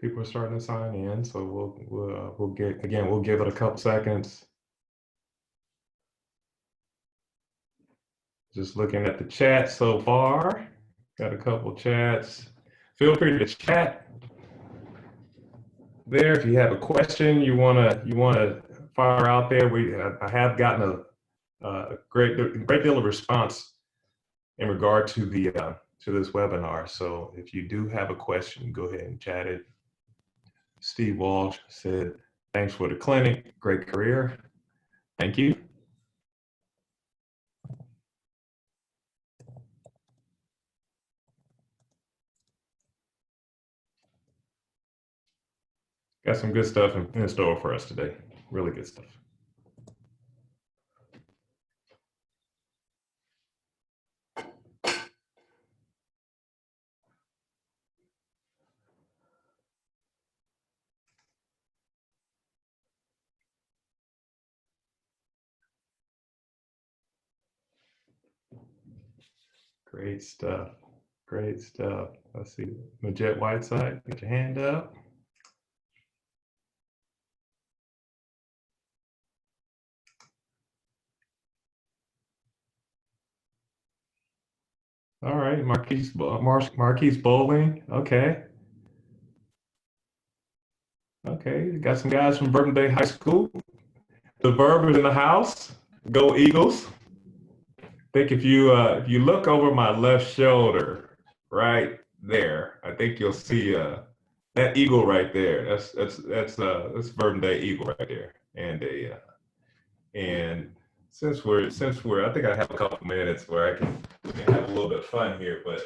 People are starting to sign in, so we'll give it a couple seconds. Just looking at the chat so far. Got a couple chats. Feel free to chat there if you have a question you wanna fire out there. I have gotten a great deal of response in regard to the to this webinar. So if you do have a question, go ahead and chat it. Steve Walsh said, "Thanks for the clinic. Great career." Thank you. Got some good stuff in store for us today. Really good stuff. Great stuff. Great stuff. Let's see. Majette Whiteside, get your hand up. All right, Marquise Bowling. Okay. Okay, got some guys from Bourbon Bay High School. The Verb is in the house. Go Eagles. I think if you look over my left shoulder, right there, I think you'll see that eagle right there. That's Bourbon Bay Eagle right there. And since we're I think I have a couple minutes where we can have a little bit of fun here, but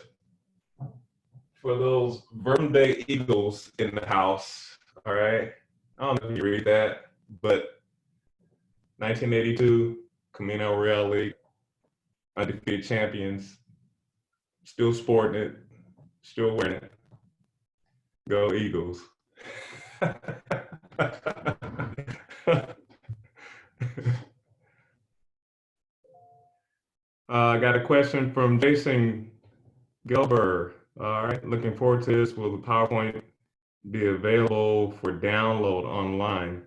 for those Bourbon Bay Eagles in the house, all right. I don't know if you read that, but 1982 Camino Real League, undefeated champions, still sporting it, still wearing it. Go Eagles. I got a question from Jason Gilbert. All right, looking forward to this. Will the PowerPoint be available for download online?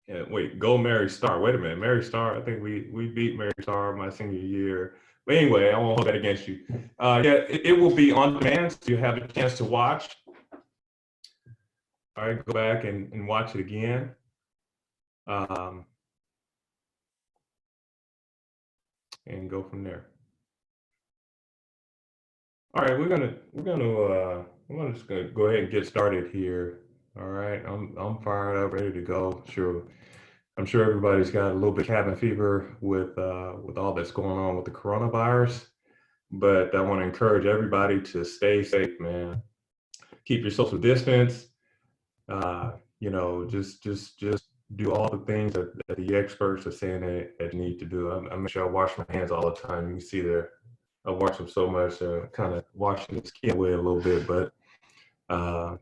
Yeah, wait, go Mary Star. Wait a minute, Mary Star. I think we beat Mary Star my senior year. But anyway, I won't hold that against you. Yeah, it will be on demand, so you have a chance to watch. All right, go back and watch it again. And go from there. All right, I'm just gonna go ahead and get started here. All right, I'm fired up, ready to go. I'm sure everybody's got a little bit of cabin fever with all that's going on with the coronavirus, but I want to encourage everybody to stay safe, man. Keep your social distance. You know, just do all the things that the experts are saying that you need to do. I make sure I wash my hands all the time. You can see there, I wash them so much, kind of washing the skin away a little bit, but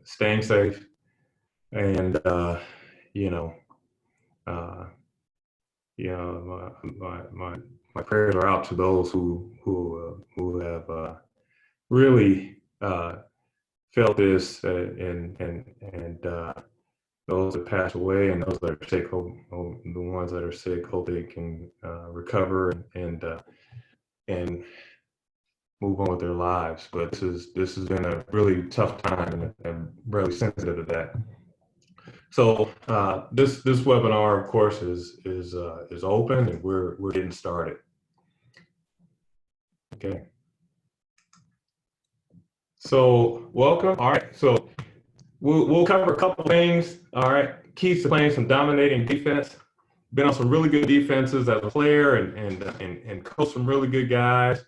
staying safe, and my prayers are out to those who have really felt this, and those that pass away, and those that are sick. Hope the ones that are sick, hope they can recover and move on with their lives. But this has been a really tough time, and I'm really sensitive to that. So this webinar, of course, is open, and we're getting started. Okay. So welcome. All right. So we'll cover a couple things. All right. Keys to playing some dominating defense. Been on some really good defenses as a player, and coached some really good guys.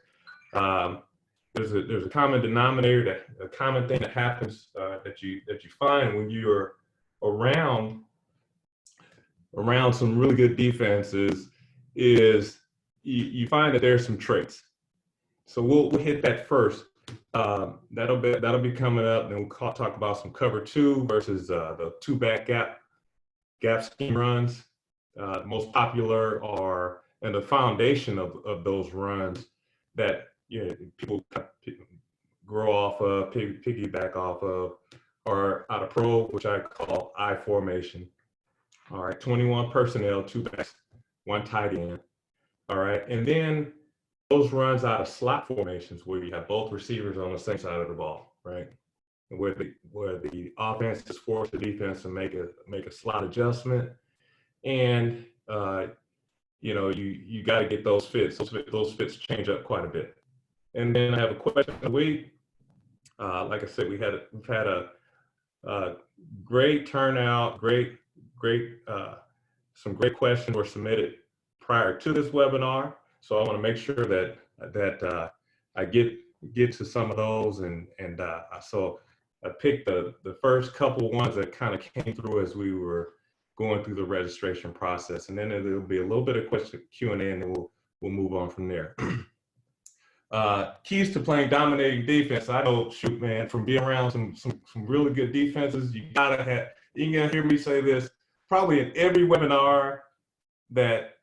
There's a common denominator, a common thing that happens that you find when you're around some really good defenses is you find that there's some traits. So we'll hit that first. That'll be coming up, and we'll talk about some cover two versus the two back gap scheme runs. Most popular are, and the foundation of those runs that people grow off of, piggyback off of, are out of pro, which I call I formation. All right, 21 personnel, 2 backs, 1 tight end. All right, and then those runs out of slot formations where you have both receivers on the same side of the ball, right? Where the offense is forced the defense to make a slot adjustment, and you know, you got to get those fits. Those fits change up quite a bit. And then I have a question of the week. Like I said, we've had a great turnout, some great questions were submitted prior to this webinar. So I want to make sure that I get to some of those, and so I picked the first couple ones that kind of came through as we were going through the registration process, and then there'll be a little bit of Q&A, and then we'll move on from there. Keys to playing dominating defense. I know, shoot, man, from being around some really good defenses, you can hear me say this probably in every webinar that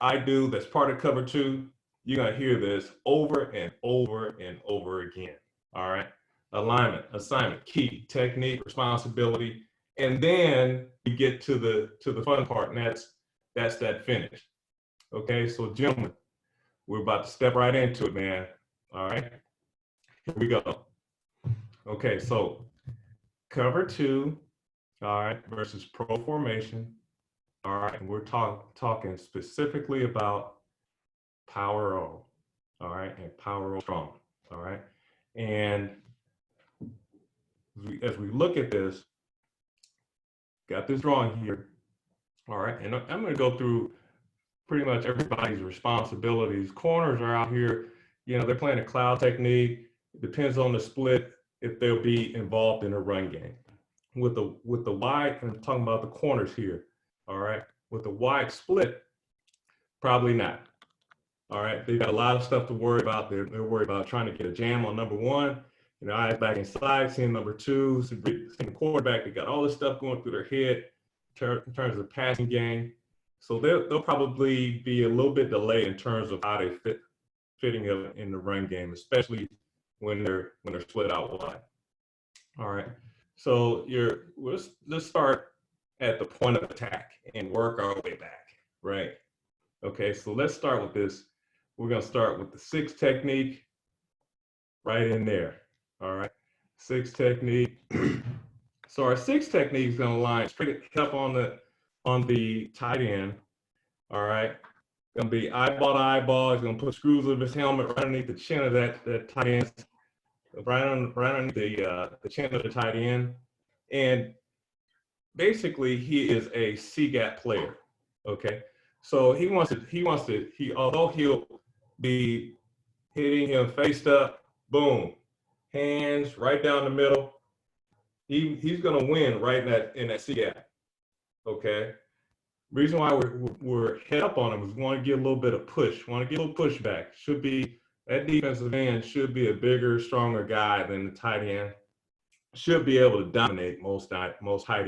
I do that's part of Cover 2. You're gonna hear this over and over and over again. All right, alignment, assignment, key, technique, responsibility, and then you get to the fun part, and that's that finish. Okay, so gentlemen, we're about to step right into it, man. All right, here we go. Okay, so Cover 2, all right, versus pro formation. All right, and we're talking specifically about power O, all right, and power O strong, all right. And as we look at this, got this drawing here, all right, and I'm going to go through pretty much everybody's responsibilities. Corners are out here, you know, they're playing a cloud technique. It depends on the split if they'll be involved in a run game. With the wide, and I'm talking about the corners here, all right, with the wide split, probably not. All right, they got a lot of stuff to worry about. They're worried about trying to get a jam on number 1. You know, eyes back inside, seeing number 2, seeing the quarterback. They got all this stuff going through their head in terms of the passing game. So they'll probably be a little bit delayed in terms of how they fitting in the run game, especially when they're split out wide. All right, so let's start at the point of attack and work our way back, right? Okay, so let's start with this. We're gonna start with the 6 technique right in there. All right, 6 technique. So our 6 technique is gonna line straight up on the tight end. All right, gonna be eyeball to eyeball. He's gonna put screws of his helmet right underneath the chin of that tight end, right underneath the chin of the tight end, and basically he is a C-gap player. Okay, so he although he'll be hitting him face up, boom, hands right down the middle. He's gonna win right in that C-gap. Okay. Reason why we're head up on him is we want to get a little bit of push, want to get a little pushback. Should be that defensive end should be a bigger, stronger guy than the tight end. Should be able to dominate most tight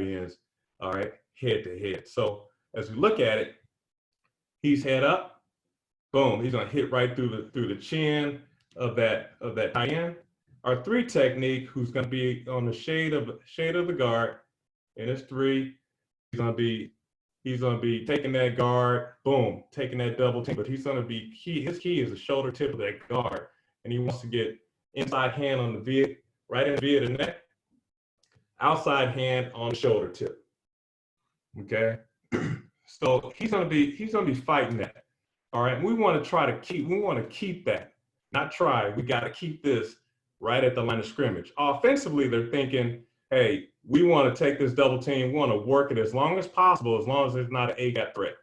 ends. All right, head to head. So as we look at it, he's head up, boom. He's gonna hit right through the chin of that tight end. Our 3 technique, who's gonna be on the shade of the guard, and it's 3. He's gonna be taking that guard, boom, taking that double team, but he's gonna be his key is the shoulder tip of that guard, and he wants to get inside hand on the V, right in the V of the neck, outside hand on the shoulder tip. Okay, so he's gonna be fighting that. All right, we want to keep that, not try. We got to keep this right at the line of scrimmage. Offensively, they're thinking, hey, we want to take this double team. We want to work it as long as possible, as long as there's not an A-gap threat.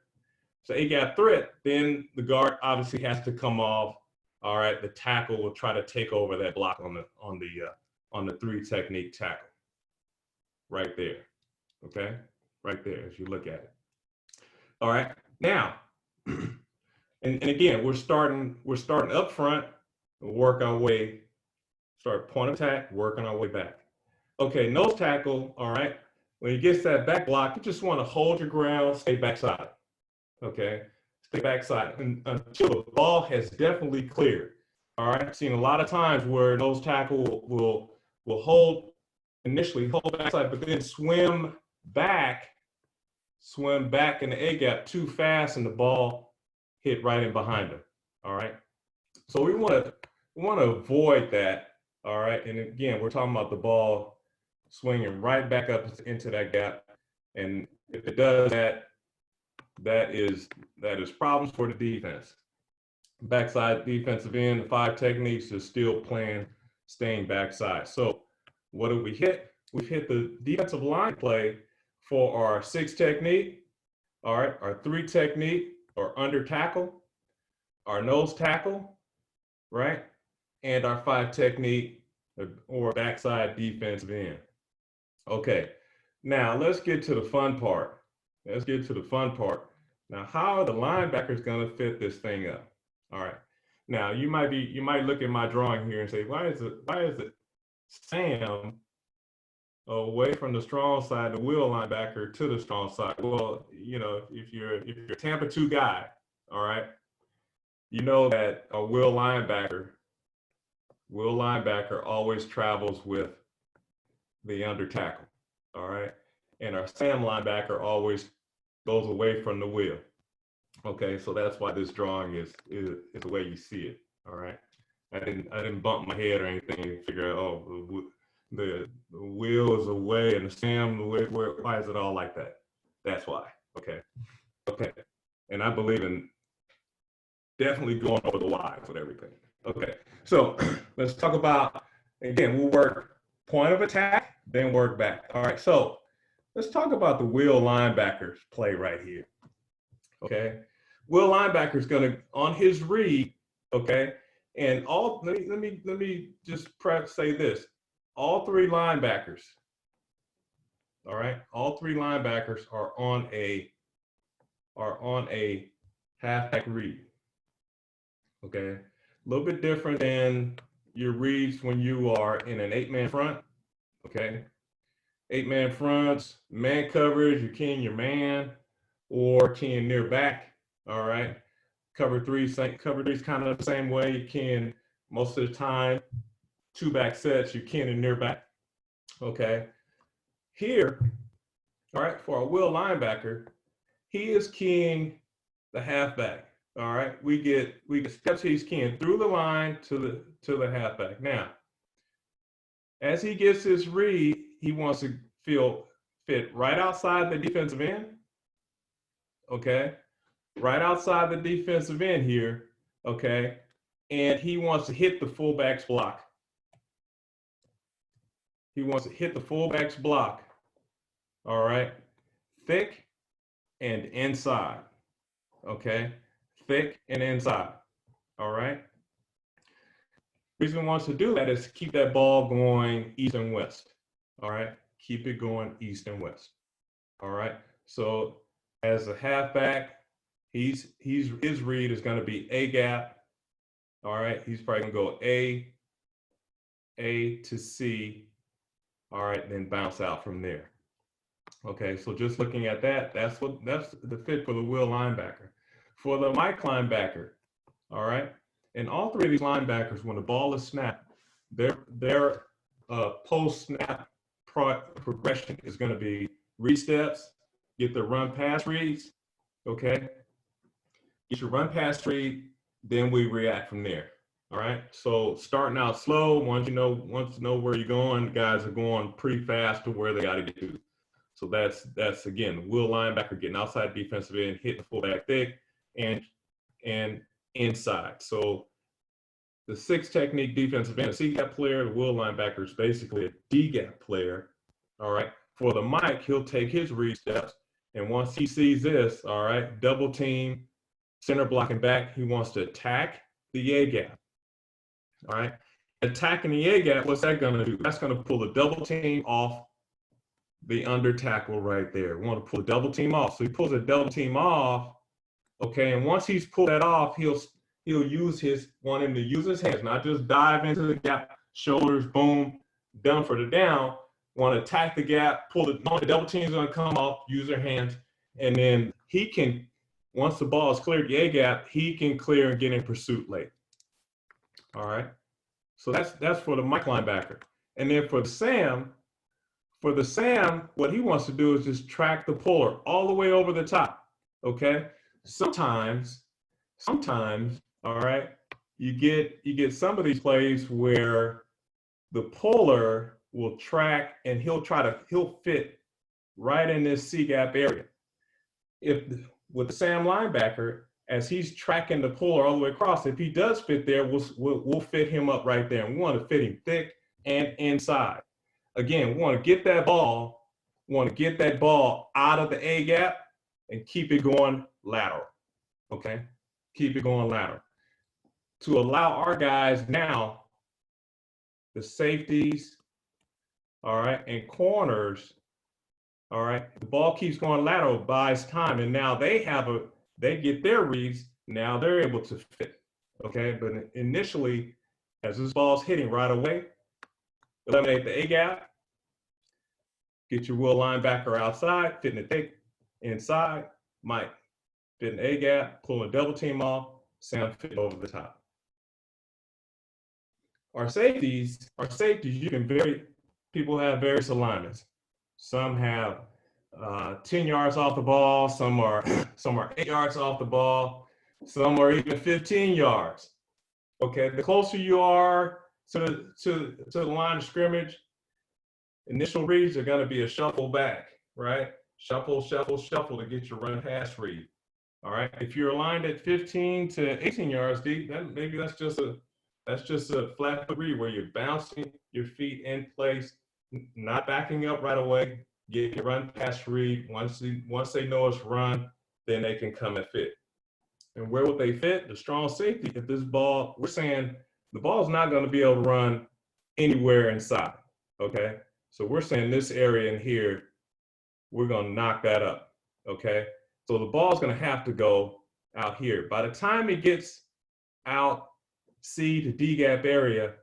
So A-gap threat, then the guard obviously has to come off. All right, the tackle will try to take over that block on the 3 technique tackle. Right there, okay, right there as you look at it. All right, now, and again, we're starting up front, work our way, start point of attack, working our way back. Okay, nose tackle, all right. When he gets that back block, you just want to hold your ground, stay backside. Okay, stay backside until the ball has definitely cleared. All right, I've seen a lot of times where nose tackle will will initially hold backside, but then swim back in the A gap too fast, and the ball hit right in behind him. All right. So we want to avoid that. All right. And again, we're talking about the ball swinging right back up into that gap. And if it does that, that is problems for the defense. Backside defensive end, the 5 techniques is still staying backside. So what do we hit? We've hit the defensive line play for our 6 technique, all right, our 3 technique or under tackle, our nose tackle, right, and our 5 technique or backside defensive end. Okay, now let's get to the fun part. Now, how are the linebackers going to fit this thing up? All right. Now you might look at my drawing here and say, why is it Sam away from the strong side, the wheel linebacker to the strong side? Well, you know, if you're a Tampa 2 guy, all right, you know that a wheel linebacker always travels with the under tackle, all right, and our Sam linebacker always goes away from the wheel. Okay, so that's why this drawing is the way you see it. All right, I didn't bump my head or anything and figure out, oh, the wheel is away and the Sam, why is it all like that? That's why. Okay, and I believe in definitely going over the whys with everything. Okay, so let's talk about, again, we'll work point of attack, then work back. All right, so let's talk about the wheel linebackers play right here. Okay, wheel linebacker is going to, on his read, okay, and let me just say this: all 3 linebackers, all right, all 3 linebackers are on a halfback read. Okay, a little bit different than your reads when you are in an 8-man front. Okay, 8-man fronts, man coverage, you're keying your man or keying near back. All right, cover three's kind of the same way. You can most of the time 2-back sets, you're keying near back. Okay, here, all right, for a wheel linebacker, he is keying the halfback. All right, we get steps, he's keying through the line to the halfback. Now, as he gets his read, he wants to fit right outside the defensive end. Okay, right outside the defensive end here. Okay, and he wants to hit the fullback's block. All right, thick and inside. Okay, thick and inside. All right. The reason he wants to do that is to keep that ball going east and west. All right, keep it going east and west. All right. So as a halfback, his read is going to be A gap. All right, he's probably going to go A to C. All right, then bounce out from there. Okay, so just looking at that, that's the fit for the wheel linebacker. For the Mike linebacker, all right, and all 3 of these linebackers, when the ball is snapped, their post-snap progression is going to be read steps, get the run pass reads, okay? Get your run pass read, then we react from there. All right. So starting out slow, once you know where you're going, the guys are going pretty fast to where they got to get to. So that's again, wheel linebacker getting outside defensive end, hitting the fullback thick and inside. So the 6 technique defensive end, a C gap player, the wheel linebacker is basically a D gap player. All right. For the Mike, he'll take his read steps, and once he sees this, all right, double team, center blocking back, he wants to attack the A gap. All right, attacking the A gap, what's that going to do? That's going to pull the double team off the under tackle right there. We want to pull the double team off. So he pulls the double team off, okay, and once he's pulled that off, he'll use his hands, not just dive into the gap, shoulders, boom, done for the down. Want to attack the gap, pull the double team's going to come off, use their hands, and then he can, once the ball is cleared the A gap, he can clear and get in pursuit late. All right, so that's for the Mike linebacker. And then for the Sam, what he wants to do is just track the puller all the way over the top. Okay. Sometimes, all right, you get some of these plays where the puller will track and he'll fit right in this C gap area. If with the Sam linebacker, as he's tracking the puller all the way across, if he does fit there, we'll fit him up right there. And we want to fit him thick and inside. Again, we want to get that ball out of the A gap and keep it going lateral. Okay, keep it going lateral to allow our guys now, the safeties, all right, and corners. All right, the ball keeps going lateral, buys time, and now they get their reads. Now they're able to fit. Okay, but initially, as this ball's hitting right away, eliminate the A gap, get your will linebacker outside, fitting the thick inside, Mike fitting the A gap, pulling a double team off, Sam fit over the top. Our safeties, people have various alignments. Some have 10 yards off the ball, some are 8 yards off the ball, some are even 15 yards. Okay, the closer you are to the line of scrimmage, initial reads are going to be a shuffle back, right? Shuffle to get your run pass read. All right. If you're aligned at 15 to 18 yards deep, then maybe that's just a flat foot read where you're bouncing your feet in place, not backing up right away. Get your run pass read. Once they know it's run, then they can come and fit. And where would they fit? The strong safety. If this ball, we're saying the ball's not going to be able to run anywhere inside. Okay. So we're saying this area in here, we're going to knock that up. Okay. So the ball's going to have to go out here. By the time it gets out C to D gap area,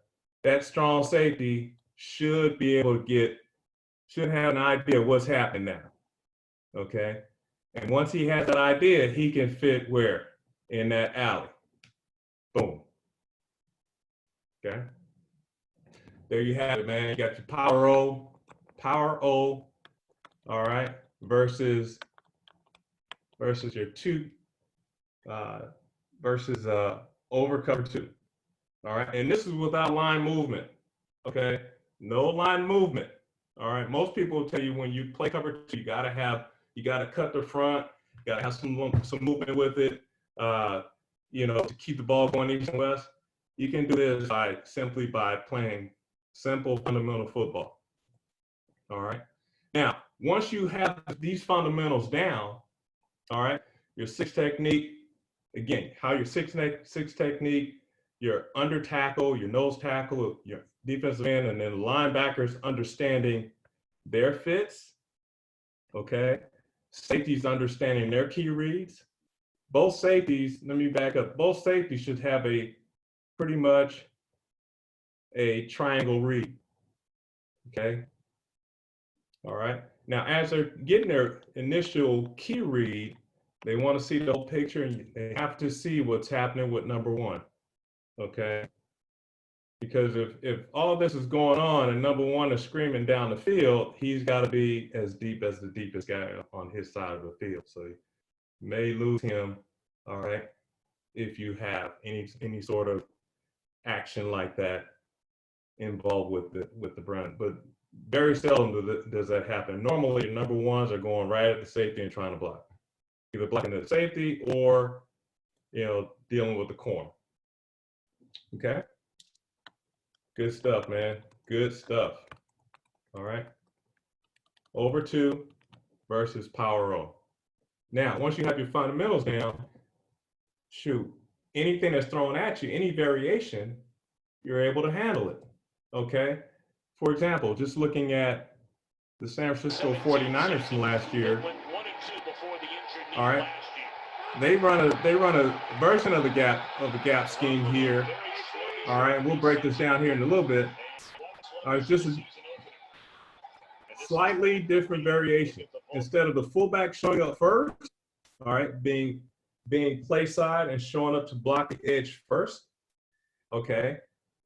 that strong safety should be able to should have an idea of what's happening now. Okay. And once he has that idea, he can fit where? In that alley. Boom. Okay. There you have it, man. You got your power O, all right, versus your two, versus over cover two. All right. And this is without line movement. Okay. No line movement. All right. Most people will tell you when you play cover two, you gotta cut the front, you gotta have some movement with it, to keep the ball going east and west. You can do this simply by playing simple fundamental football. All right. Now, once you have these fundamentals down, all right, your six technique, again, how your six technique, your under tackle, your nose tackle, your defensive end, and then linebackers understanding their fits, okay? Safeties understanding their key reads. Both safeties, let me back up, both safeties should have pretty much a triangle read, okay? All right. Now, as they're getting their initial key read, they want to see the whole picture, and they have to see what's happening with number one, okay? Because if all of this is going on and number one is screaming down the field, he's got to be as deep as the deepest guy on his side of the field. So you may lose him, all right, if you have any sort of action like that involved with the brunt. But very seldom does that happen. Normally, the number ones are going right at the safety and trying to block, either blocking the safety or dealing with the corner. Okay. Good stuff, man. Good stuff. All right. Over two versus power O. Now, once you have your fundamentals down, shoot, anything that's thrown at you, any variation, you're able to handle it. Okay. For example, just looking at the San Francisco 49ers from last year. All right. They run a version of the gap scheme here. All right, we'll break this down here in a little bit. It's just a slightly different variation. Instead of the fullback showing up first, all right, being play side and showing up to block the edge first, okay,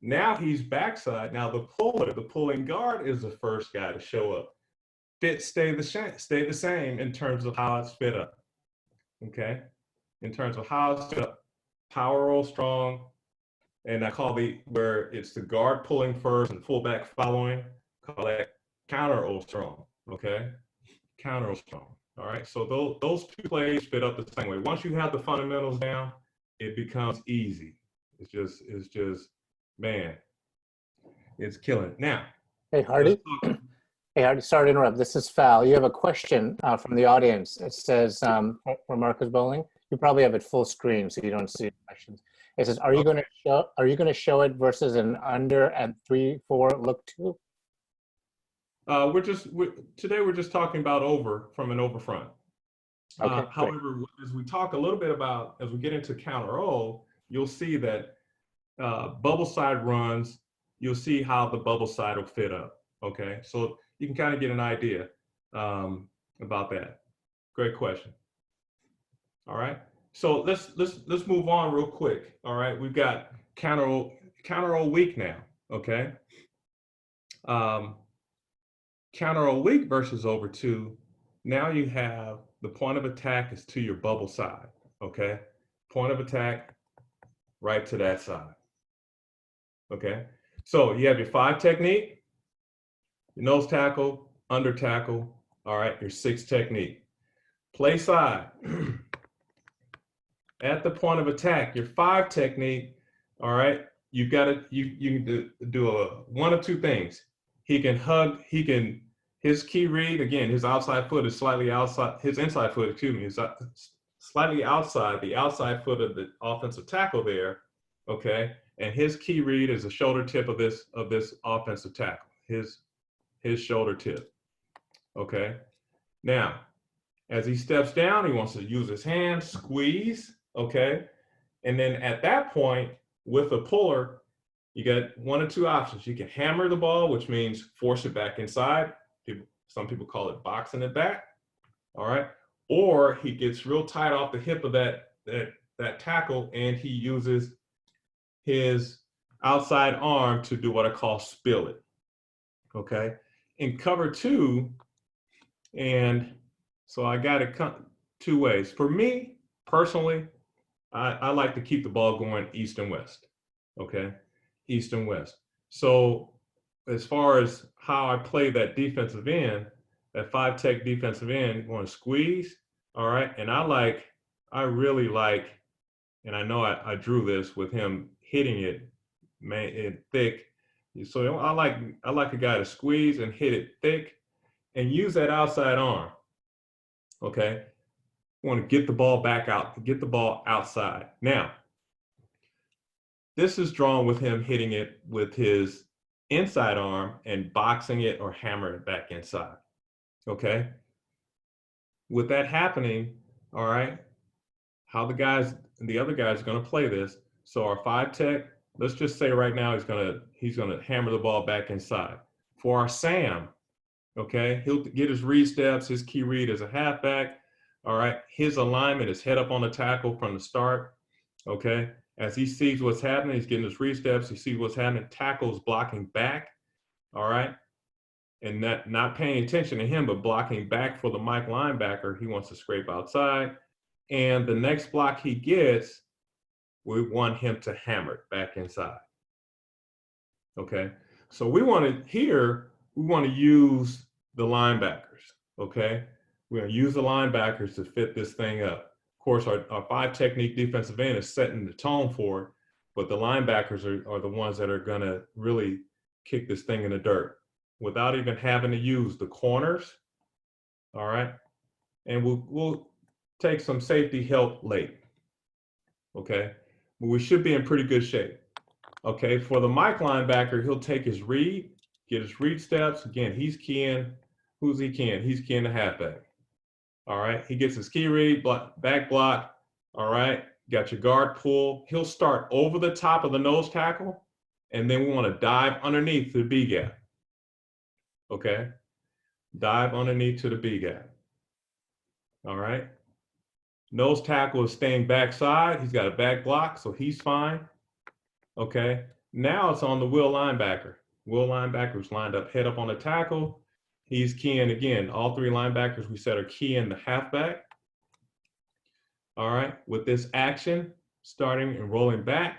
Now he's backside. Now the puller, the pulling guard is the first guy to show up. Stay the same in terms of how it's fit up. Okay, in terms of how it's fit up, power roll strong, and I call where it's the guard pulling first and fullback following. Call that counter roll strong. Okay, counter roll strong. All right, so those two plays fit up the same way. Once you have the fundamentals down, it becomes easy. It's just man, it's killing it. Now, Hey, Hardy. Hey, Hardy, sorry to interrupt. This is Fal. You have a question from the audience. It says, from Marcus Bowling. You probably have it full screen, so you don't see questions. It says, are you going to show it versus an under at 3-4 look 2? Today we're just talking about over from an over front. Okay, however, as we talk a little bit about, as we get into counter roll, you'll see that bubble side runs, you'll see how the bubble side will fit up. Okay, so you can kind of get an idea about that. Great question. All right, so let's move on real quick. All right, we've got counter roll weak now. Okay, counter roll weak versus over 2. Now you have the point of attack is to your bubble side. Okay, point of attack right to that side. Okay, so you have your 5 technique, your nose tackle, under tackle. All right, your 6 technique. Play side. At the point of attack, your 5 technique. All right, you can do one of 2 things. He can hug. His key read, again, his outside foot is slightly outside. His inside foot, excuse me, is slightly outside the outside foot of the offensive tackle there. Okay, and his key read is the shoulder tip of this offensive tackle. His shoulder tip. Okay. Now, as he steps down, he wants to use his hands, squeeze. Okay. And then at that point, with a puller, you got 1 or 2 options. You can hammer the ball, which means force it back inside. Some people call it boxing it back. All right. Or he gets real tight off the hip of that tackle, and he uses his outside arm to do what I call spill it. Okay. In cover 2, and so I got it 2 ways. For me, personally, I like to keep the ball going east and west. Okay. East and west. So as far as how I play that defensive end, that 5 tech defensive end, you want to squeeze. All right. And I really like, and I know I drew this with him hitting it, thick. So I like a guy to squeeze and hit it thick and use that outside arm. Okay. You want to get the ball back out, get the ball outside. Now, this is drawn with him hitting it with his inside arm and boxing it or hammering it back inside. Okay. With that happening, all right, how the other guy's going to play this. So our 5 tech, let's just say right now he's gonna hammer the ball back inside. For our Sam, okay, he'll get his read steps, his key read as a halfback. All right, his alignment is head up on the tackle from the start. Okay, as he sees what's happening, he's getting his read steps. He sees what's happening. Tackle's blocking back. All right, and not paying attention to him, but blocking back for the Mike linebacker. He wants to scrape outside, and the next block he gets, we want him to hammer it back inside. Okay, so we want to use the linebackers. Okay, we're going to use the linebackers to fit this thing up. Of course, our 5 technique defensive end is setting the tone for it, but the linebackers are the ones that are going to really kick this thing in the dirt without even having to use the corners. All right, and we'll take some safety help late. Okay, but we should be in pretty good shape. Okay, for the Mike linebacker, he'll take his read, get his read steps. Again, he's keying. Who's he keying? He's keying the halfback. All right, he gets his key read, back block. All right, got your guard pull. He'll start over the top of the nose tackle, and then we want to dive underneath the B gap. Okay, dive underneath to the B gap. All right, nose tackle is staying backside. He's got a back block, so he's fine. Okay, Now it's on the will linebacker. Will linebacker's lined up, head up on the tackle. He's keying again. All three linebackers we said are keying the halfback. All right, with this action, starting and rolling back,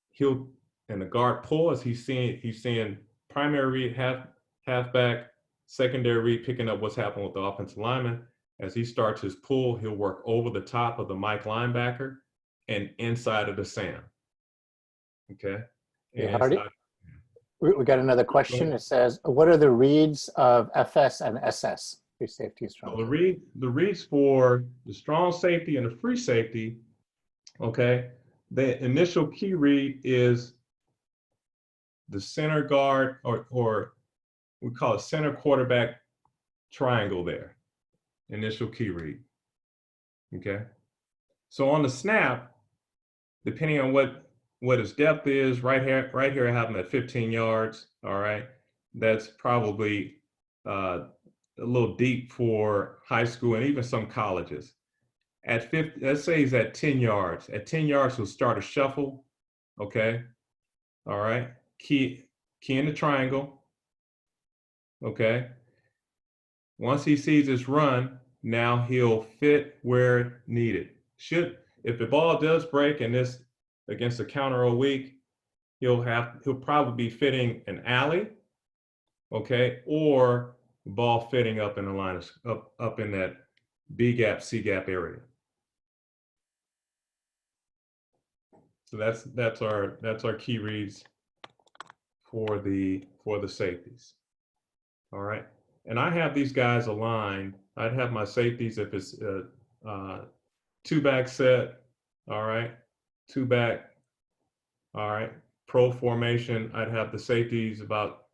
he'll, and the guard pull as he's seeing primary read halfback, secondary read picking up what's happening with the offensive lineman. As he starts his pull, he'll work over the top of the Mike linebacker and inside of the Sam. Okay. Hey, Hardy, we got another question. It says, what are the reads of FS and SS? Free safety, strong. So the reads for the strong safety and the free safety, okay, the initial key read is the center guard, or we call it center quarterback triangle there. Initial key read. Okay. So on the snap, depending on what his depth is, right here I have him at 15 yards. All right. That's probably a little deep for high school and even some colleges. At 50, let's say he's at 10 yards. At 10 yards, he'll start a shuffle. Okay. All right. Key in the triangle. Okay. Once he sees this run, now he'll fit where needed. If the ball does break and this against a counter all week, he'll probably be fitting an alley, okay, or ball fitting up in the line up in that B gap, C gap area. So that's our key reads for the safeties. All right. And I have these guys aligned. I'd have my safeties if it's two back set. All right. Two back. All right. Pro formation. I'd have the safeties about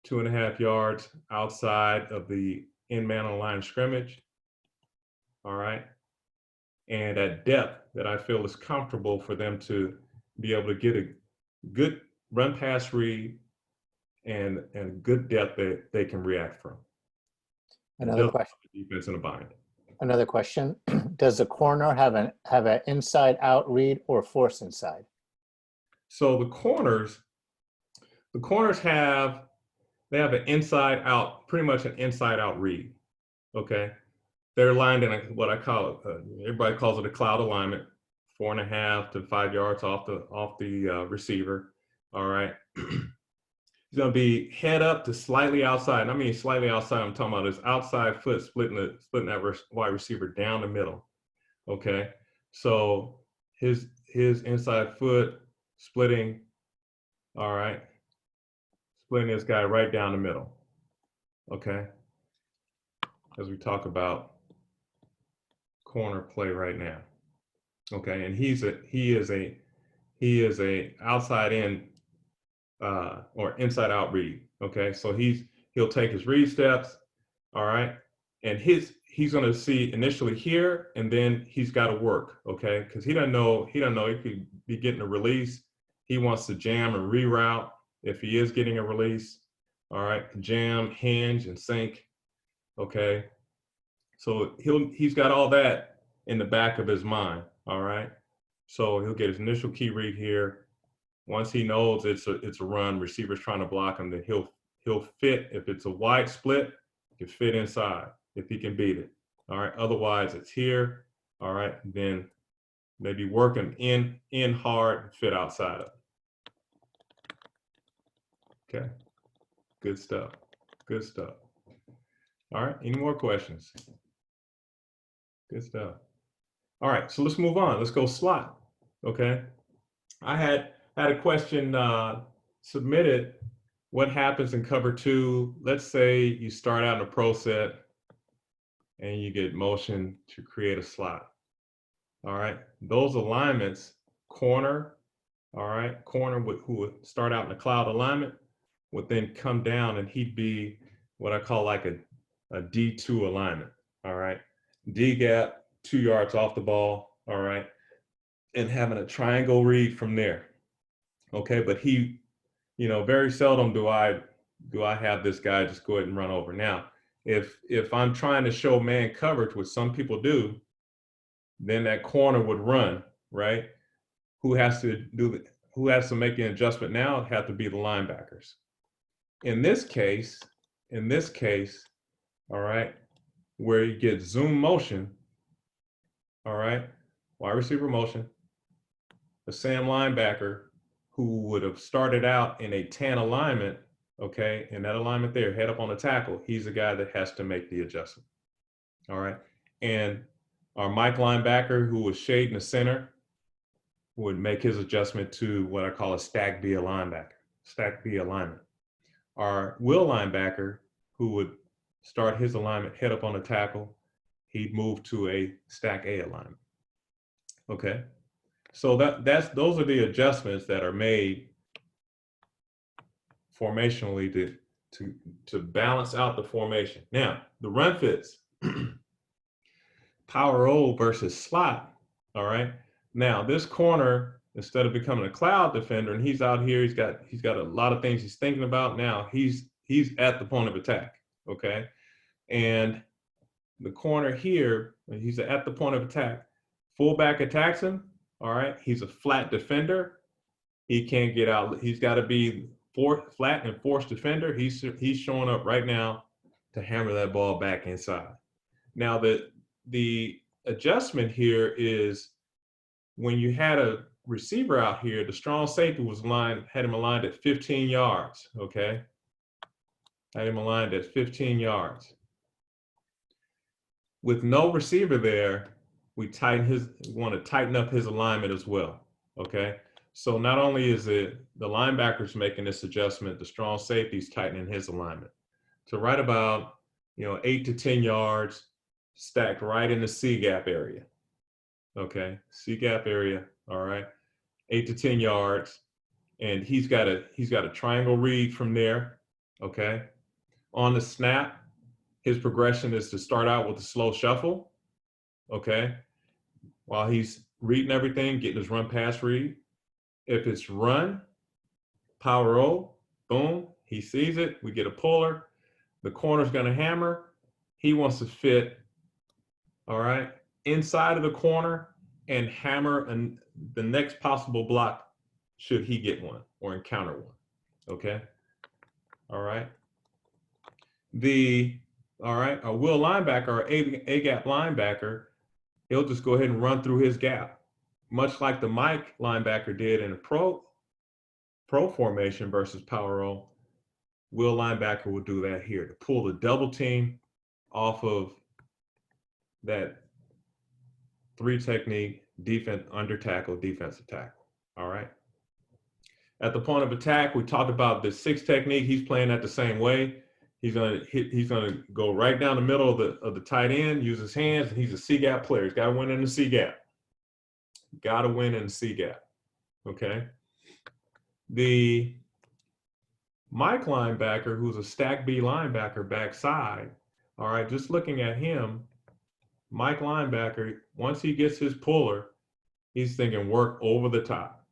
2.5 yards outside of the in man on line of scrimmage. All right. And at depth that I feel is comfortable for them to be able to get a good run pass read and good depth that they can react from. Another question. Defense in a bind. Another question. Does the corner have an inside out read or force inside? So the corners have an inside out, pretty much an inside out read. Okay. They're lined in what I call everybody calls it a cloud alignment, 4.5 to 5 yards off the receiver. All right. He's going to be head up to slightly outside. And I mean slightly outside. I'm talking about his outside foot splitting that wide receiver down the middle. Okay. So his inside foot splitting. All right. Splitting this guy right down the middle. Okay. As we talk about corner play right now. Okay. And he is a outside in or inside out read. Okay. So he'll take his read steps. All right. And he's going to see initially here, and then he's got to work. Okay. Cause he doesn't know he could be getting a release. He wants to jam and reroute if he is getting a release. All right. Jam, hinge, and sink. Okay. So he's got all that in the back of his mind. All right. So he'll get his initial key read here. Once he knows it's a run, receiver's trying to block him, then he'll fit. If it's a wide split, he can fit inside if he can beat it. All right. Otherwise, it's here. All right. Then maybe working in hard, fit outside of it. Okay. Good stuff. Good stuff. All right. Any more questions? Good stuff. All right. So let's move on. Let's go slot. Okay. I had a question submitted. What happens in cover 2? Let's say you start out in a pro set and you get motion to create a slot. All right. Those alignments, corner, all right, corner who would start out in a cloud alignment would then come down and he'd be what I call like a D2 alignment. All right. D gap, 2 yards off the ball. All right. And having a triangle read from there. Okay. But very seldom do I have this guy just go ahead and run over. Now, if I'm trying to show man coverage, which some people do, then that corner would run, right? Who has to do who has to make the adjustment now have to be the linebackers. In this case, all right, where you get zoom motion, all right, wide receiver motion, the Sam linebacker who would have started out in a tan alignment, okay, in that alignment there, head up on the tackle, he's the guy that has to make the adjustment. All right. And our Mike linebacker who was shading the center would make his adjustment to what I call a stack B alignment. Our Will linebacker who would start his alignment head up on the tackle, he'd move to a stack A alignment. Okay. So those are the adjustments that are made formationally to balance out the formation. Now, the run fits, power roll versus slot, all right? Now, this corner, instead of becoming a cloud defender, and he's out here, he's got a lot of things he's thinking about now, he's at the point of attack, okay? And the corner here, he's at the point of attack. Fullback attacks him, all right? He's a flat defender. He can't get out. He's got to be flat and forced defender. He's showing up right now to hammer that ball back inside. Now the adjustment here is when you had a receiver out here, the strong safety had him aligned at 15 yards. Okay, had him aligned at 15 yards. With no receiver there, we want to tighten up his alignment as well. Okay. So not only is it the linebackers making this adjustment, the strong safety's tightening his alignment to right about 8 to 10 yards, stacked right in the C gap area. Okay, C gap area. All right, 8 to 10 yards, and he's got a triangle read from there. Okay, on the snap, his progression is to start out with a slow shuffle. Okay, while he's reading everything, getting his run pass read. If it's run, power roll, boom, he sees it, we get a puller, the corner's gonna hammer, he wants to fit, all right, inside of the corner and hammer the next possible block should he get one or encounter one, okay? All right. Our Will linebacker, our A-gap linebacker, he'll just go ahead and run through his gap. Much like the Mike linebacker did in a pro formation versus power roll, Will linebacker will do that here to pull the double team off of that 3 technique, defense, under tackle, defensive tackle. All right. At the point of attack, we talked about the 6 technique. He's playing that the same way. He's gonna go right down the middle of the tight end, use his hands, and he's a C gap player. He's got to win in the C gap. Got to win in the C gap, okay? The Mike linebacker, who's a stack B linebacker backside, all right, just looking at him, Mike linebacker, once he gets his puller, he's thinking work over the top,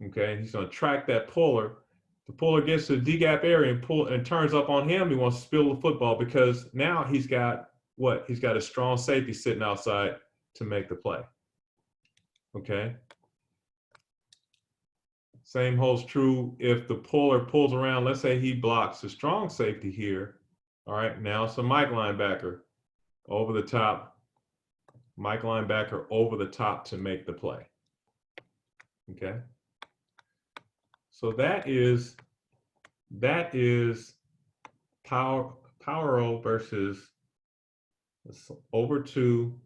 okay? He's going to track that puller. The puller gets to the D gap area and turns up on him. He wants to spill the football because now he's got what? He's got a strong safety sitting outside to make the play. Okay. Same holds true if the puller pulls around. Let's say he blocks the strong safety here. All right. Now it's a Mike linebacker over the top. Mike linebacker over the top to make the play. Okay. So that is power roll versus over 2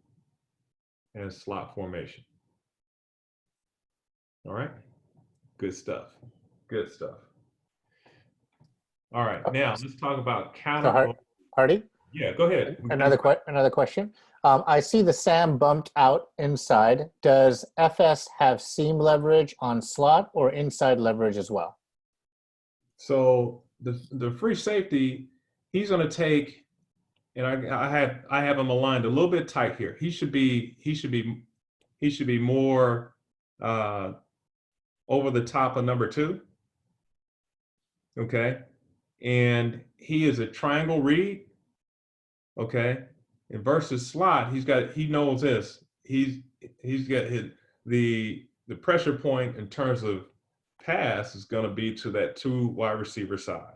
and slot formation. All right, good stuff. Good stuff. All right, now let's talk about counter. So Hardy? Yeah, go ahead. Another question. I see the Sam bumped out inside. Does FS have seam leverage on slot or inside leverage as well? So the free safety, he's going to take, and I have him aligned a little bit tight here. He should be more over the top of number 2. Okay, and he is a triangle read. Okay, and versus slot, he knows this. He's got the the pressure point in terms of pass is going to be to that 2 wide receiver side.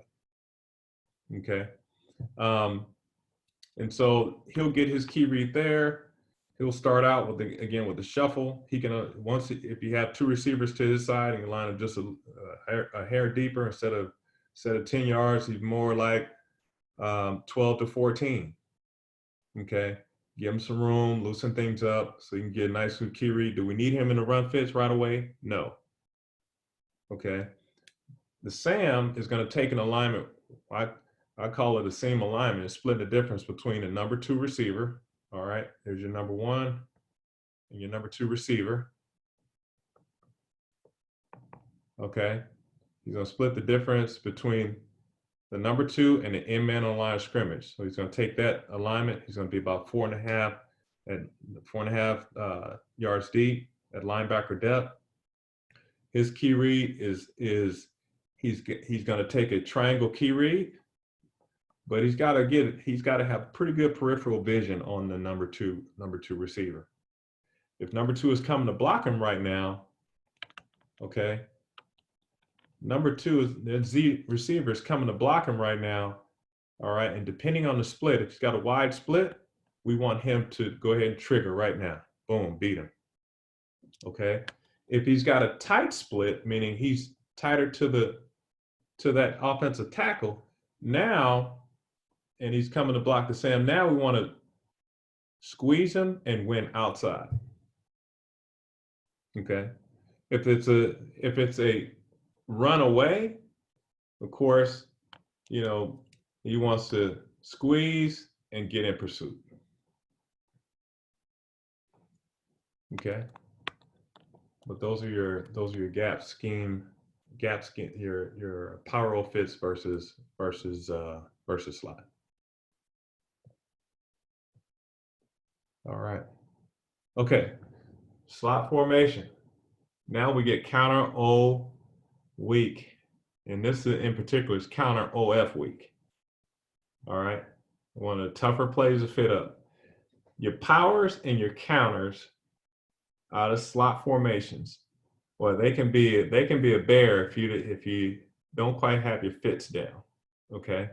Okay. And so he'll get his key read there. He'll start out with with the shuffle. He can if you have 2 receivers to his side and you line up just a hair deeper instead of 10 yards, he's more like 12 to 14. Okay, give him some room, loosen things up so you can get a nice key read. Do we need him in the run fits right away? No. Okay, the Sam is going to take an alignment. I call it a seam alignment. It's split the difference between the number 2 receiver. All right, there's your number 1 and your number 2 receiver. Okay, he's going to split the difference between the number 2 and the end man on the line of scrimmage. So he's going to take that alignment. He's going to be about 4.5 yards deep at linebacker depth. His key read is he's going to take a triangle key read, but he's got to have pretty good peripheral vision on the number two receiver. If number 2 is coming to block him right now, okay, number 2 is the Z receiver is coming to block him right now. All right, and depending on the split, if he's got a wide split, we want him to go ahead and trigger right now. Boom, beat him. Okay. If he's got a tight split, meaning he's tighter to that offensive tackle now, and he's coming to block the Sam, now we want to squeeze him and win outside. Okay. If it's a run away, of course, he wants to squeeze and get in pursuit. Okay. But those are your gap scheme, your power roll fits versus slot. All right. Okay. Slot formation. Now we get counter O weak. And this in particular is counter OF weak. All right. One of the tougher plays to fit up. Your powers and your counters out of slot formations, well, they can be a bear if you don't quite have your fits down. Okay.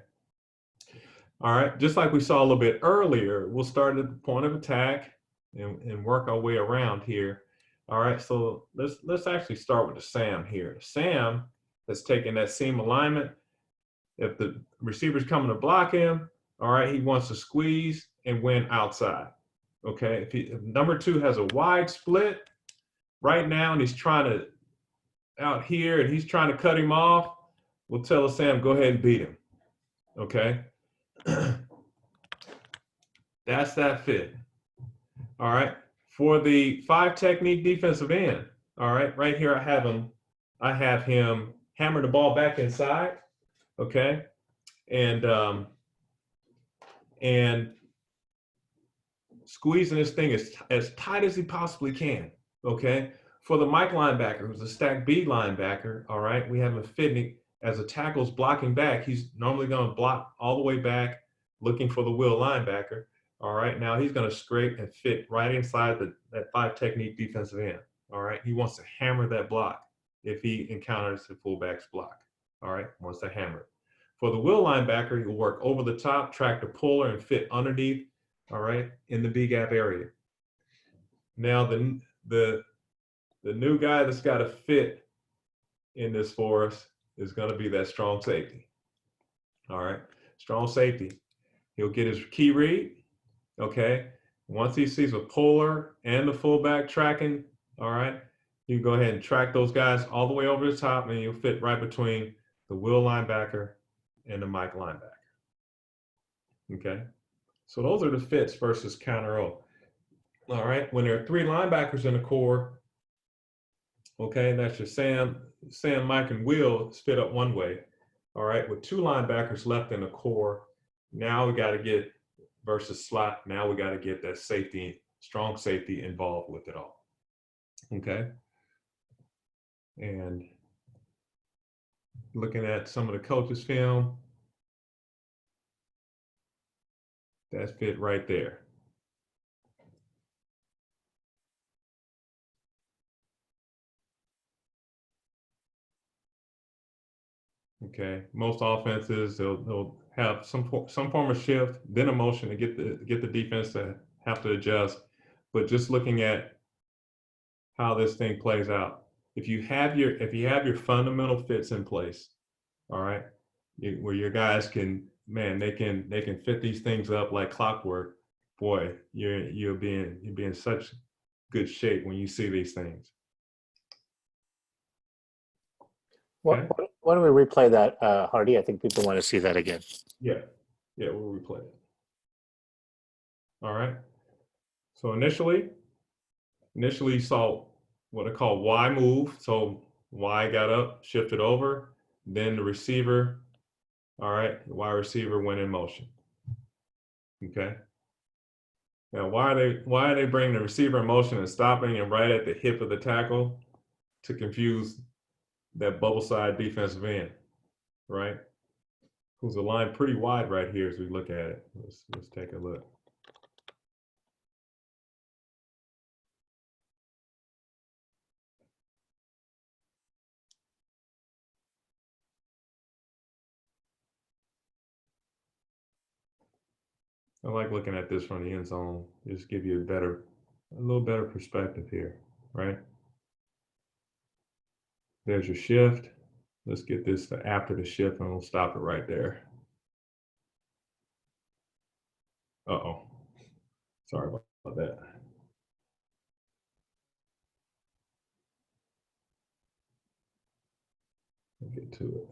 All right. Just like we saw a little bit earlier, we'll start at the point of attack and work our way around here. All right. So let's actually start with the Sam here. The Sam has taken that seam alignment. If the receiver's coming to block him, all right, he wants to squeeze and win outside. Okay, if number 2 has a wide split right now and he's trying to out here and he's trying to cut him off, we'll tell the Sam, go ahead and beat him. Okay, that's that fit. All right, for the 5 technique defensive end, all right, right here I have him hammer the ball back inside. Okay, and squeezing this thing as tight as he possibly can. Okay, for the Mike linebacker, who's a stack B linebacker, all right, we have him fitting as a tackle's blocking back. He's normally going to block all the way back, looking for the will linebacker. All right, now he's going to scrape and fit right inside that 5 technique defensive end. All right, he wants to hammer that block if he encounters the fullback's block. All right, wants to hammer it. For the will linebacker, he'll work over the top, track the puller, and fit underneath. All right, in the B gap area. Now the new guy that's got to fit in this for us is going to be that strong safety. All right, strong safety. He'll get his key read. Okay, once he sees a puller and the fullback tracking, all right, you can go ahead and track those guys all the way over the top, and you'll fit right between the will linebacker and the Mike linebacker. Okay, so those are the fits versus counter O. All right, when there are 3 linebackers in the core, okay, that's your Sam, Mike, and Will split up one way. All right, with 2 linebackers left in the core, now we got to get versus slot. Now we got to get that safety, strong safety involved with it all. Okay, and looking at some of the coaches' film, that's fit right there. Okay, most offenses they'll have some form of shift, then a motion to get the defense to have to adjust. But just looking at how this thing plays out, if you have your fundamental fits in place, all right, where your guys can, man, they can fit these things up like clockwork. Boy, you'll be in such good shape when you see these things. Okay. Why don't we replay that, Hardy? I think people want to see that again. Yeah, we'll replay it. All right. So initially you saw what I call Y move. So Y got up, shifted over, then the receiver, all right, the Y receiver went in motion. Okay. Now, why are they bringing the receiver in motion and stopping him right at the hip of the tackle to confuse that bubble side defensive end, right? Who's aligned pretty wide right here as we look at it. Let's take a look. I like looking at this from the end zone. Just give you a little better perspective here, right? There's your shift. Let's get this to after the shift and we'll stop it right there. Uh-oh. Sorry about that. We'll get to it.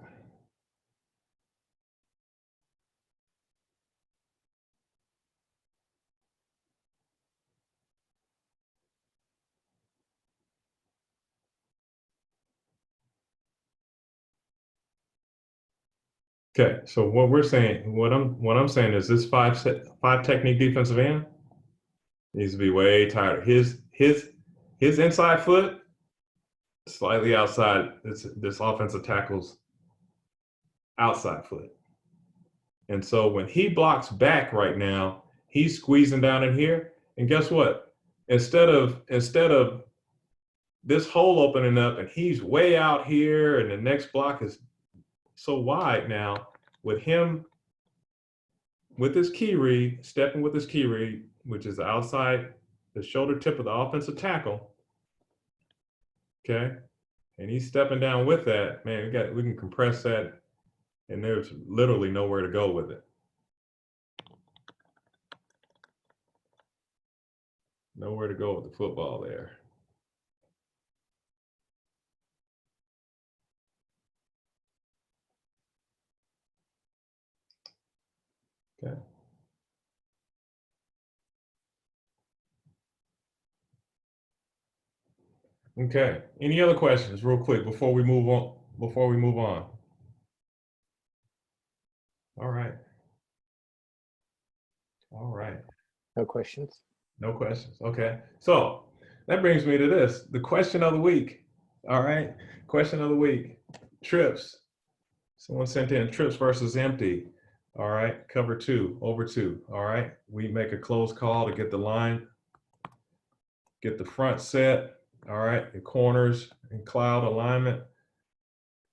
Okay, so what I'm saying is this five technique defensive end needs to be way tighter. His inside foot slightly outside this offensive tackle's outside foot. And so when he blocks back right now, he's squeezing down in here. And guess what? Instead of this hole opening up and he's way out here and the next block is so wide now, with him with his key read, stepping with his key read, which is outside the shoulder tip of the offensive tackle. Okay. And he's stepping down with that, man, we can compress that and there's literally nowhere to go with it. Nowhere to go with the football there. Okay. Okay. Any other questions real quick before we move on? All right. All right. No questions. No questions. Okay. So that brings me to this, the question of the week. All right. Question of the week. Trips. Someone sent in trips versus empty. All right. Cover 2, over 2. All right. We make a close call to get the line, get the front set. All right. The corners and cloud alignment.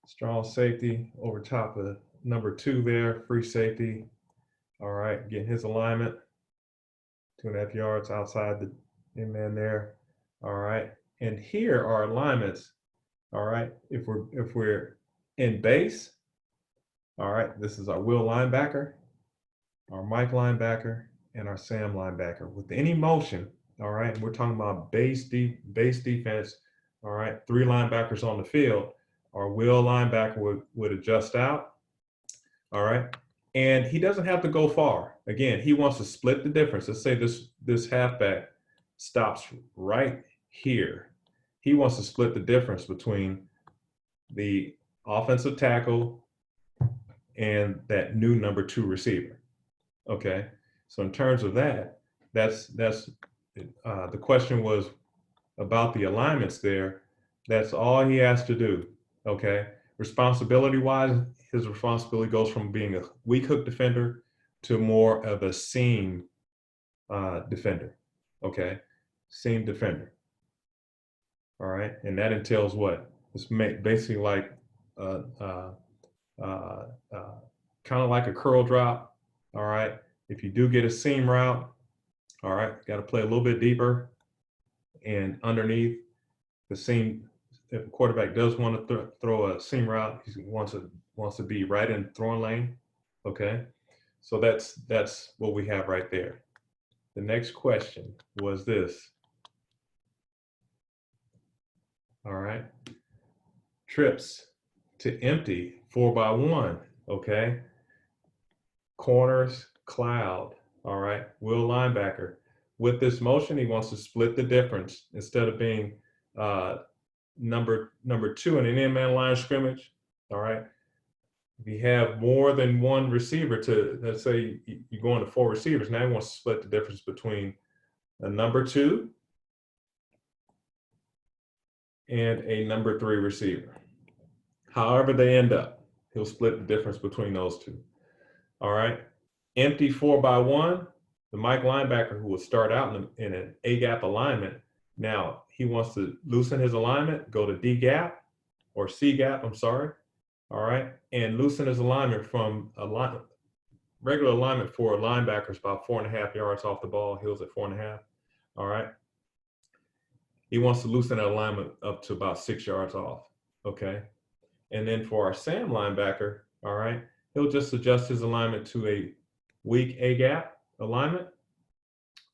Strong safety over top of number 2 there. Free safety. All right. Getting his alignment. 2.5 yards outside the in man there. All right. And here are alignments. All right. If we're in base, all right, this is our Will linebacker, our Mike linebacker, and our Sam linebacker. With any motion, all right, we're talking about base defense, all right, 3 linebackers on the field, our Will linebacker would adjust out, all right, and he doesn't have to go far. Again, he wants to split the difference. Let's say this halfback stops right here. He wants to split the difference between the offensive tackle and that new number 2 receiver. Okay, so in terms of that's the question was about the alignments there. That's all he has to do. Okay, responsibility wise, his responsibility goes from being a weak hook defender to more of a seam defender. Okay, seam defender. All right, and that entails what? It's basically like uh, kind of like a curl drop. All right. If you do get a seam route, all right, got to play a little bit deeper and underneath the seam. If a quarterback does want to throw a seam route, he wants to be right in throwing lane. Okay. So that's what we have right there. The next question was this. All right. Trips to empty 4x1. Okay. Corners, cloud. All right. Will linebacker. With this motion, he wants to split the difference. Instead of being number 2 in an in-man line of scrimmage. All right. If you have more than one receiver to, let's say you're going to 4 receivers, now he wants to split the difference between a number 2 and a number 3 receiver. However they end up, he'll split the difference between those two. All right. Empty 4x1, the Mike linebacker who will start out in an A-gap alignment. Now he wants to loosen his alignment, go to D-gap or C-gap, I'm sorry. All right. And loosen his alignment from a regular alignment for a linebacker is about 4.5 yards off the ball. Heels at 4.5. All right. He wants to loosen that alignment up to about 6 yards off. Okay. And then for our Sam linebacker, all right, he'll just adjust his alignment to a weak A-gap alignment.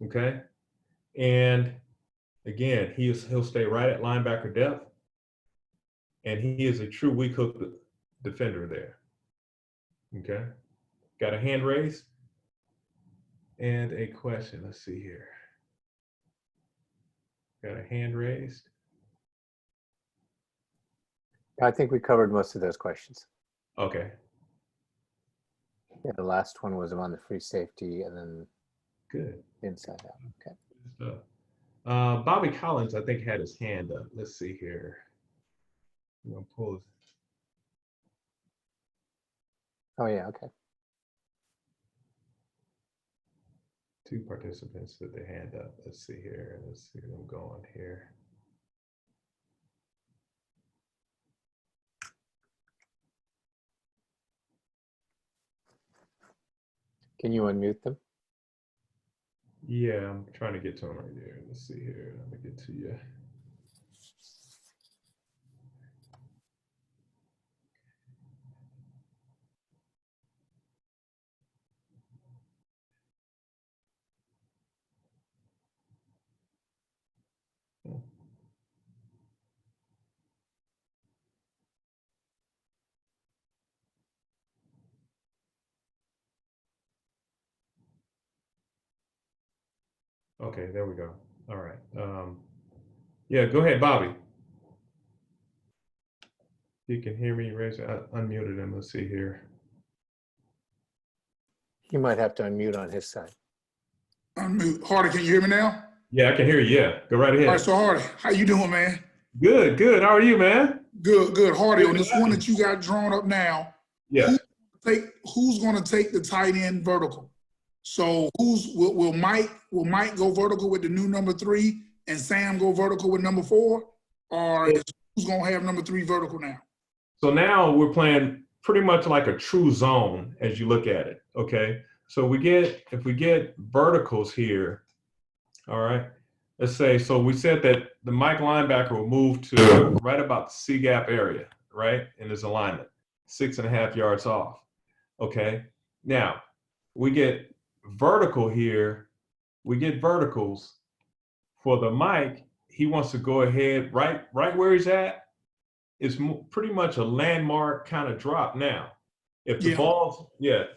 Okay. And again, he'll stay right at linebacker depth. And he is a true weak hook defender there. Okay. Got a hand raised and a question. Let's see here. Got a hand raised. I think we covered most of those questions. Okay. Yeah, the last one was on the free safety and then Good. inside out. Okay. Good stuff. Bobby Collins, I think, had his hand up. Let's see here. I'm gonna pull his. Oh yeah, okay. 2 participants with their hand up. Let's see here. Let's see where I'm going here. Can you unmute them? Yeah, I'm trying to get to him right there. Let's see here. Let me get to you. Okay, there we go. All right. Yeah, go ahead, Bobby. You can hear me. Raise. I unmuted him. Let's see here. He might have to unmute on his side. Unmute. Hardy, can you hear me now? Yeah, I can hear you. Yeah, go right ahead. All right, so Hardy, how you doing, man? Good, good. How are you, man? Good, good. Hardy, on this one that you got drawn up now, Yeah. who's going to take the tight end vertical? So will Mike go vertical with the new number 3 and Sam go vertical with number 4? Or who's going to have number 3 vertical now? So now we're playing pretty much like a true zone as you look at it. Okay. So if we get verticals here, all right, let's say, so we said that the Mike linebacker will move to right about the C gap area, right, in his alignment, 6.5 yards off. Okay. Now we get vertical here. We get verticals for the Mike. He wants to go ahead right where he's at. It's pretty much a landmark kind of drop now. If the ball's,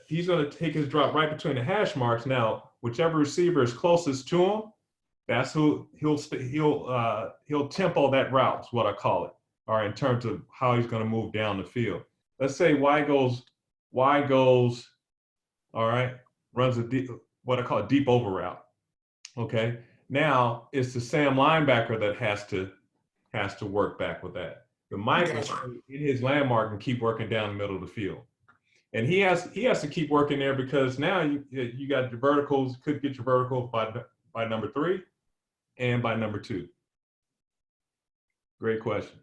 he's going to take his drop right between the hash marks. Now, whichever receiver is closest to him, that's who he'll tempo that route, is what I call it. All right, in terms of how he's going to move down the field. Let's say Y goes, all right, runs a deep, what I call a deep over route. Okay, now it's the Sam linebacker that has to work back with that. The Mike will stay in his landmark and keep working down the middle of the field. And he has to keep working there because now you got your verticals, could get your vertical by number 3 and by number 2. Great question.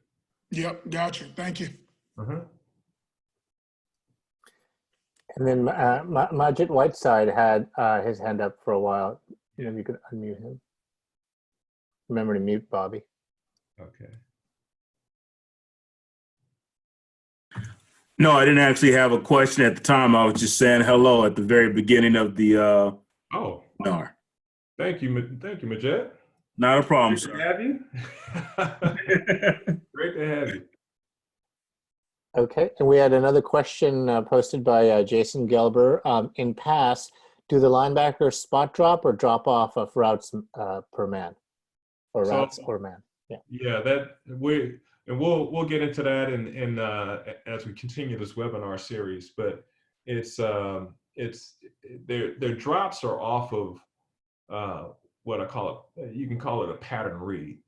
Yep, gotcha. Thank you. And then Majid Whiteside had his hand up for a while. You know, if you could unmute him. Remember to mute Bobby. Okay. No, I didn't actually have a question at the time. I was just saying hello at the very beginning of the Oh, webinar. thank you, Majed. Not a problem, Great to sir. have you. Great to have you. Okay, and we had another question posted by Jason Gelber. In pass, do the linebackers spot drop or drop off of routes per man, or routes or man? Yeah. Yeah, we'll get into that in as we continue this webinar series. But it's their drops are off of what I call it. You can call it a pattern read.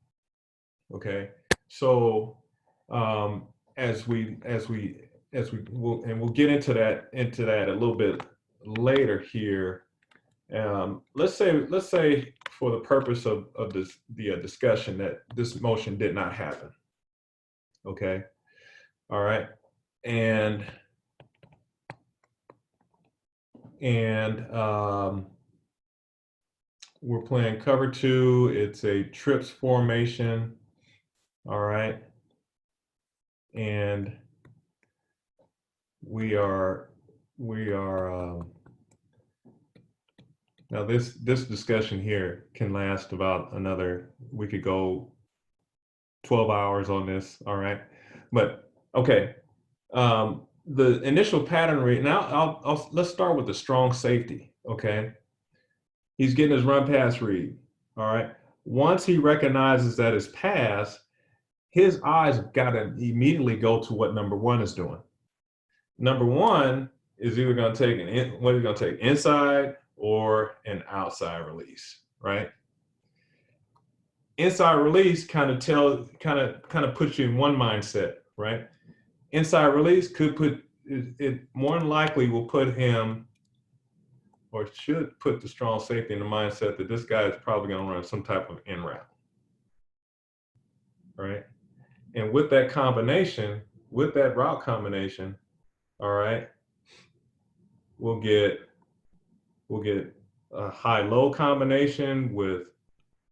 Okay, so we'll get into that a little bit later here. Let's say for the purpose of the discussion that this motion did not happen. Okay, all right, and we're playing cover 2. It's a trips formation. All right, and we are now this discussion here can last about we could go 12 hours on this. All right, but okay, the initial pattern read. Now let's start with the strong safety. Okay, he's getting his run pass read. All right, once he recognizes that it's pass, his eyes got to immediately go to what number 1 is doing. Number 1 is either going to take inside or an outside release, right? Inside release kind of puts you in one mindset, right? Inside release could put it more than likely will put him, or should put the strong safety in the mindset that this guy is probably going to run some type of in route, right? And with that route combination, all right, we'll get a high-low combination with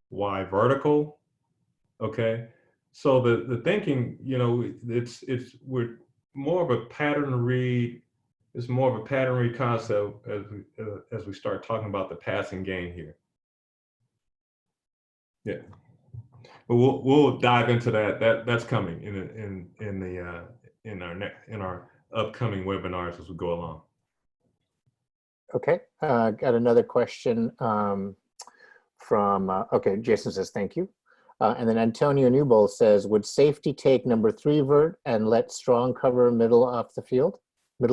Y vertical. Okay, so the thinking, you know, we're more of a pattern read. It's more of a pattern read concept as we start talking about the passing game here. Yeah, but we'll dive into that. That's coming in our upcoming webinars as we go along. Okay, got another question from, okay, Jason says thank you. And then Antonio Newbold says, would safety take number 3 vert and let strong cover middle of the field? Let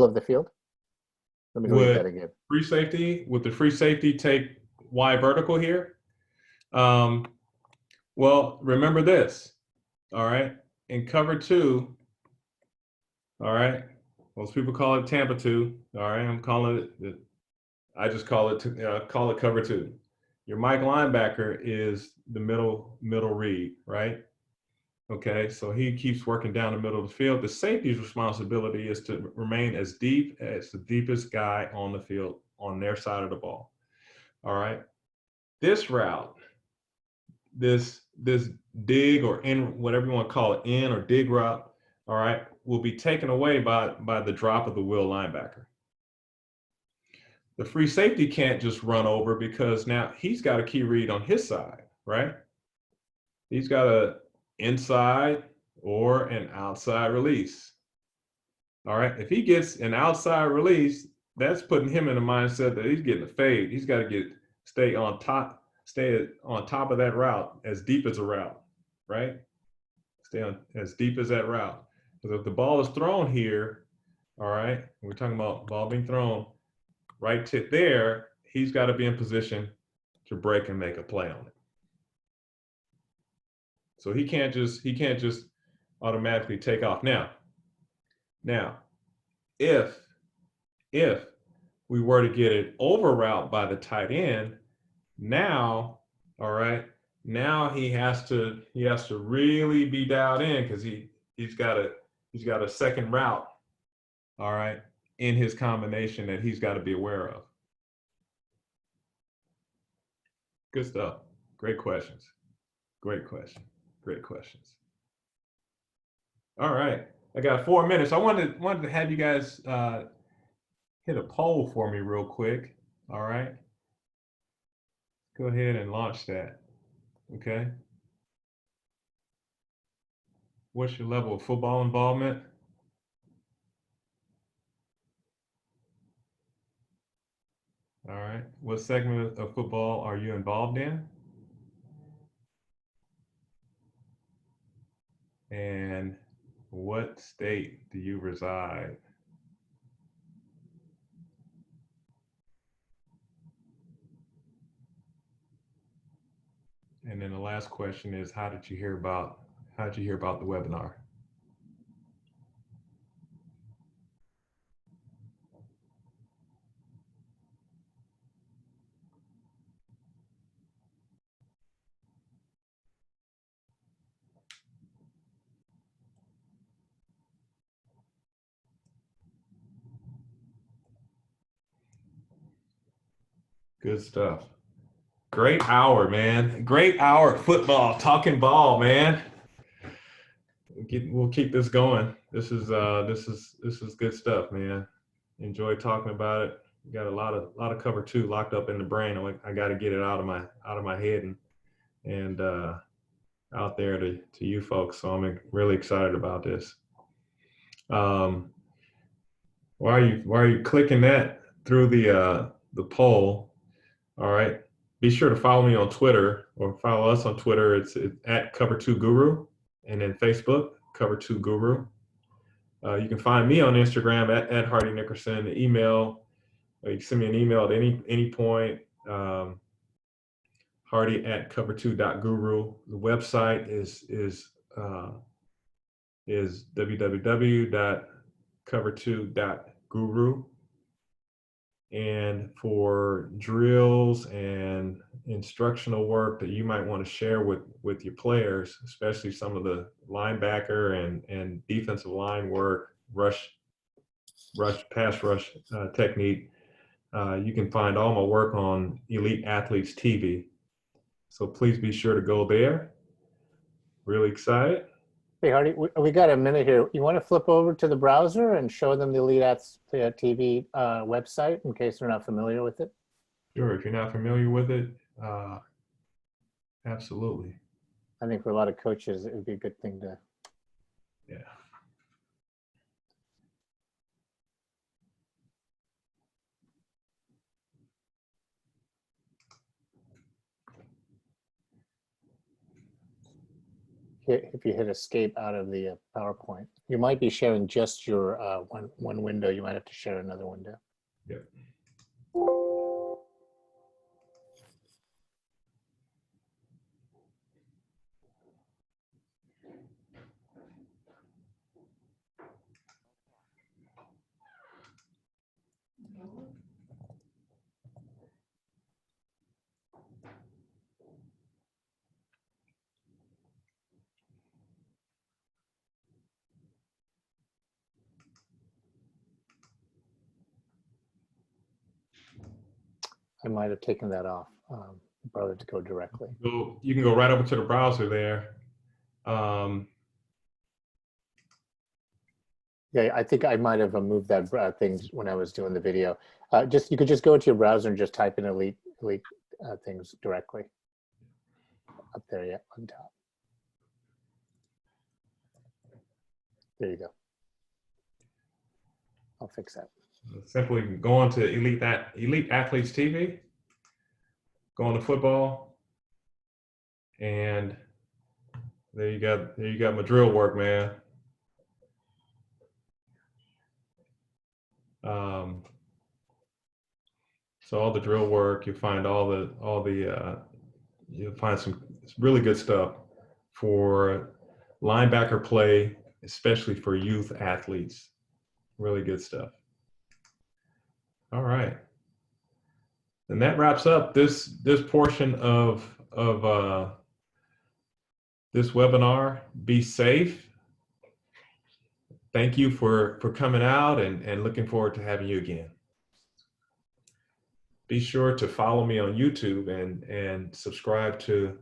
me read that again. Would the free safety take Y vertical here? Well, remember this, all right? In cover 2, all right? Most people call it Tampa 2, all right? I just call it cover 2. Your Mike linebacker is the middle read, right? Okay, so he keeps working down the middle of the field. The safety's responsibility is to remain as deep as the deepest guy on the field on their side of the ball. All right. This route, this dig or in, whatever you want to call it, in or dig route, all right, will be taken away by the drop of the will linebacker. The free safety can't just run over because now he's got a key read on his side, right? He's got a inside or an outside release. All right, if he gets an outside release, that's putting him in a mindset that he's getting a fade. He's got to stay on top of that route, as deep as a route, right? Stay on as deep as that route. Because if the ball is thrown here, all right, we're talking about ball being thrown right to there, he's got to be in position to break and make a play on it. So he can't just automatically take off. Now, if we were to get it over route by the tight end, now, all right, now he has to really be dialed in because he's got a second route, all right, in his combination that he's got to be aware of? Good stuff. Great questions. Great question. Great questions. All right. I got 4 minutes. I wanted to have you guys hit a poll for me real quick. All right. Go ahead and launch that. Okay. What's your level of football involvement? All right. What segment of football are you involved in? And what state do you reside? And then the last question is, how did you hear about the webinar? Good stuff. Great hour, man. Great hour of football, talking ball, man. We'll keep this going. This is good stuff, man. Enjoy talking about it. We got a lot of cover two locked up in the brain. I got to get it out of my head and out there to you folks. So I'm really excited about this. Why are you clicking that through the poll? All right. Be sure to follow me on Twitter or follow us on Twitter. It's at Cover2Guru, and then Facebook, Cover2Guru. You can find me on Instagram at Hardy Nickerson. The email, you can send me an email at any point. Hardy at Cover2.Guru. The website is www.cover2.guru. And for drills and instructional work that you might want to share with your players, especially some of the linebacker and defensive line work, pass rush technique, you can find all my work on Elite Athletes TV. So please be sure to go there. Really excited. Hey, Hardy, we got a minute here. You want to flip over to the browser and show them the Elite Athletes TV website in case they're not familiar with it? Sure. If you're not familiar with it, absolutely. I think for a lot of coaches, it would be a good thing to. Yeah. If you hit escape out of the PowerPoint, you might be sharing just your one window. You might have to share another window. Yep. I might have taken that off. Probably to go directly. You can go right over to the browser there. Yeah, I think I might have moved that thing when I was doing the video. You could just go to your browser and just type in elite things directly. Up there, yeah, on top. There you go. I'll fix that. Simply go on to Elite Athletes TV, go on to football, and there you got my drill work, man. So all the drill work, you'll find you'll find some really good stuff for linebacker play, especially for youth athletes. Really good stuff. All right. And that wraps up this portion of this webinar. Be safe. thank you for coming out and looking forward to having you again. Be sure to follow me on YouTube and subscribe to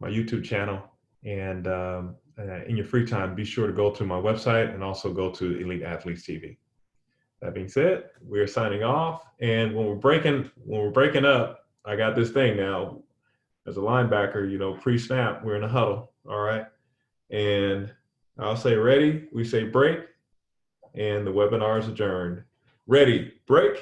my YouTube channel. And in your free time, be sure to go to my website and also go to Elite Athletes TV. That being said, we're signing off. And when we're breaking up, I got this thing now. As a linebacker, you know, pre-snap, we're in a huddle. All right. And I'll say ready, we say break, and the webinar is adjourned. Ready, break.